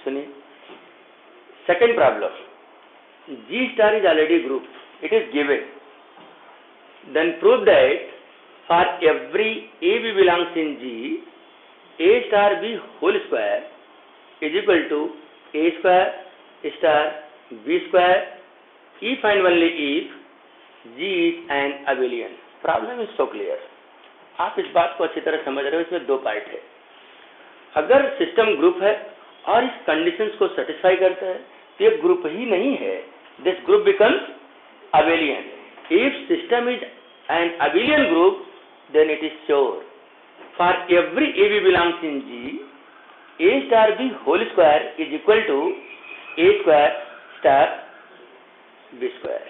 सुनिए, second problem, G star is already group, it is given, then prove that for every AB belongs in G, A star B whole square is equal to A square star B square if and only if G is an abelian. Problem is so clear. आप इस बात को अच्छी तरह समझ रहे हो, इसमें दो पार्ट है. अगर सिस्टम ग्रुप है और इस कंडीशंस को सेटिस्फाई करता है तो ये ग्रुप ही नहीं है. This group becomes abelian. If system is an abelian group, then it is sure. For every AB belongs in G, A star B whole square is equal to A square star B square.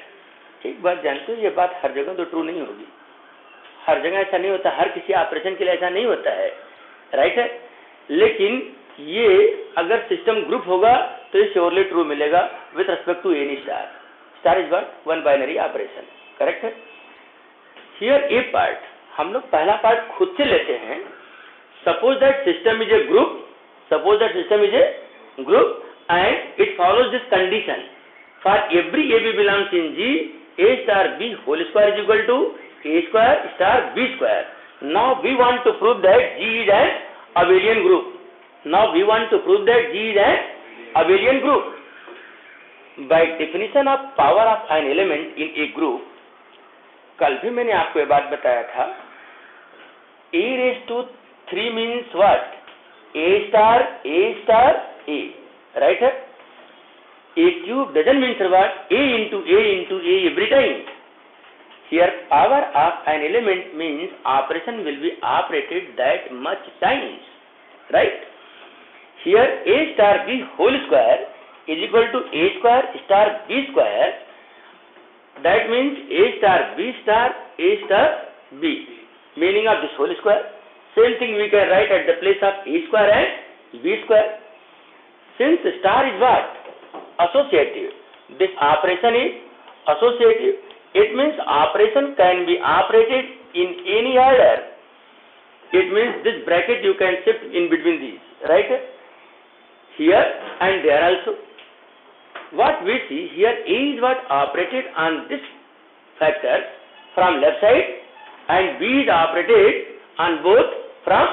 एक बात जानते हो, ये बात हर जगह तो true नहीं होगी. हर जगह ऐसा नहीं होता, हर किसी ऑपरेशन के लिए ऐसा नहीं होता है, राइट है. लेकिन ये अगर सिस्टम ग्रुप होगा तो ये श्योरली ट्रू मिलेगा with respect to any star. Star is what? One binary operation, correct है. हियर ए पार्ट हम लोग पहला पार्ट खुद से लेते हैं. Suppose that system is a group, suppose that system is a group and it follows this condition. For every a b belongs in G, a star b whole square is equal to A square star B square. Now we want to prove that G is an abelian group. Now we want to prove that G is an abelian group. By definition of power of an element in a group, कल भी मैंने आपको ये बात बताया था. A raised to 3 means what? A star A, right? A cube doesn't mean what? A into A every time. Here power of an element means operation will be operated that much times, right? Here A star B whole square is equal to A square star B square. That means A star B star A star B. Meaning of this whole square. Same thing we can write at the place of A square and B square. Since star is what? Associative. This operation is associative. It means operation can be operated in any order. It means this bracket you can shift in between these, right? Here and there also. What we see here, A is what operated on this factor from left side and B is operated on both from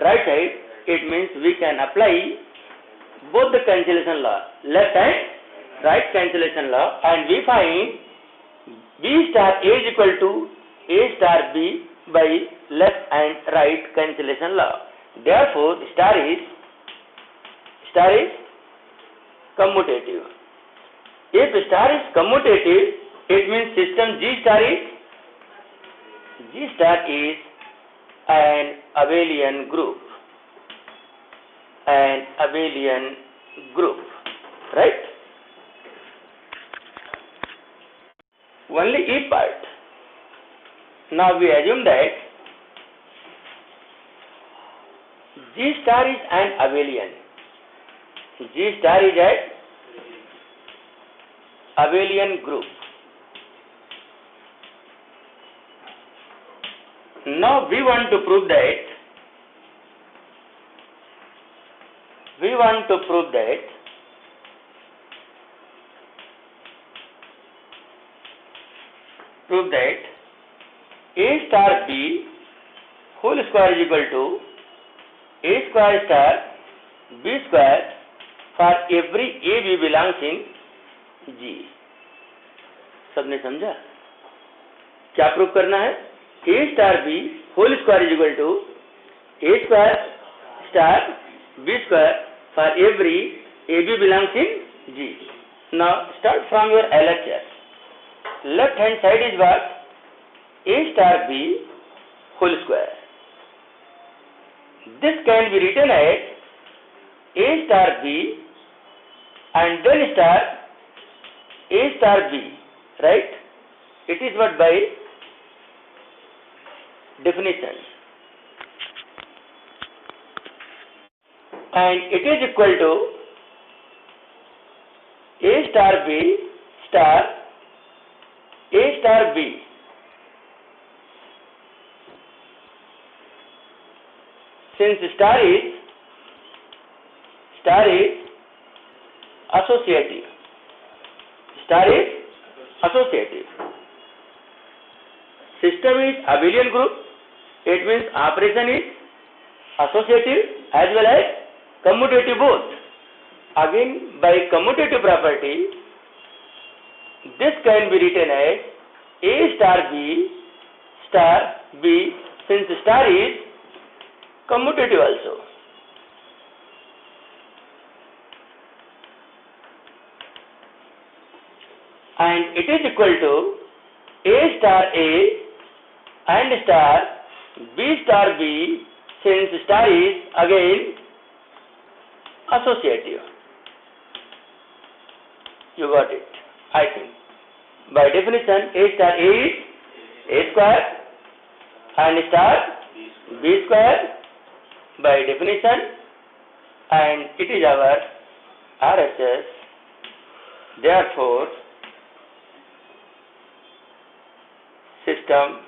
right side. It means we can apply both the cancellation law, left and right cancellation law, and we find B star A is equal to A star B by left and right cancellation law. Therefore, star is commutative. If star is commutative, it means system G star is an abelian group. An abelian group, right? Only E part. Now we assume that G star is an abelian. G star is an abelian group. Now we want to prove that A star B whole square is equal to A square star B square for every A B belongs in G. सबने समझा? क्या prove करना है? A star B whole square is equal to A square star B square for every A B belongs in G. Now start from your LHS. Left hand side is what? A star B whole square. This can be written as A star B and then star A star B, right? It is what by definition. And it is equal to A star B star A star B. Since star is associative. Star is associative. System is abelian group. It means operation is associative as well as commutative both. Again, by commutative property, this can be written as A star B, since star is commutative also. And it is equal to A star A and star B, since star is again associative. You got it, I think. By definition, A star A is A square and star B square by definition, and it is our RHS. Therefore, system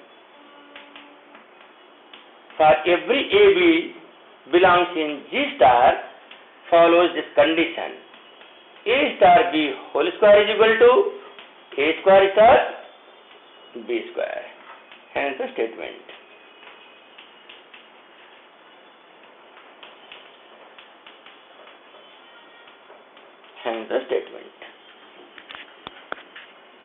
for every AB belongs in G star follows this condition. A star B whole square is equal to A square star B square. Hence the statement.